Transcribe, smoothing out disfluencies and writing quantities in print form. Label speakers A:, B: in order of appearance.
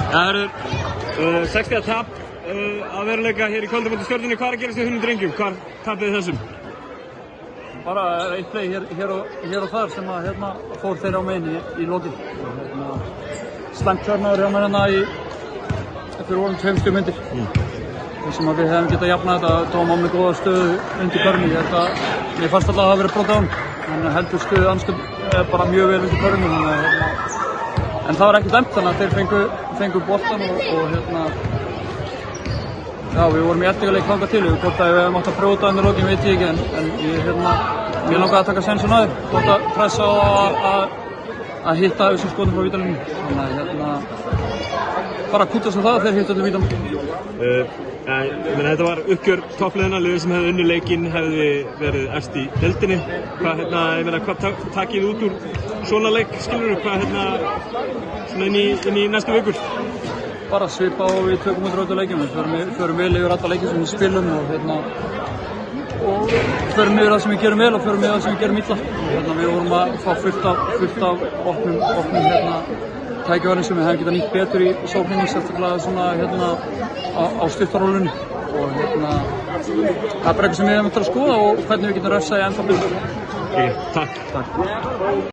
A: Það eru 60 tap að veruleika hér í kvöldi móti Stjörnunni. Hvað er að gerast í húnum drengjum? Hvar tapið þessum?
B: Bara eitt play hér og þar sem að fór þeirra á megin í lokin. Slæmt törnaður hjá mér fyrir volum 2 myndir. Þessum að við hefum getað jafnað þetta, tóma á mig góða stöðu undir körni. Mér fannst alltaf að það verið brotið á hann. Hann heldur stöðu anstöð bara mjög vel undir körni. En það var ekki dæmt, þannig að þeir fengu boltan og já, við vorum í eltingaleik þangað til. Hvort að við hefum átt að brjóta hann í lokin veit ég ekki, en ég langaði að taka sensun á þér. Hvort að pressa á að hitta þessum skotum frá vítalínunni. Þannig að bara að kútast á það þegar hitta allir vítalínunni.
A: Þetta var uppgjör toppliðina, liðið sem hefði unnið leikinn hefði verið efst í deildinni. Hvað takið út úr svona leik, skilurðu? Svona inn í næstu vikur?
B: Bara svipa og við tökum út rauta leikjum. Við förum vel yfir alla leikjum sem við spilum og förum yfir það sem við gerum vel og förum yfir það sem við gerum illa. Við vorum að fá fullt af opnum tækifærum sem við hefum getað nýtt betur í sókninni, sérstaklega svona á stuttarólunni. Og það er bara eitthvað sem við hefum eftir að skoða og hvernig við getum refsað í ennþá betur.
A: Takk.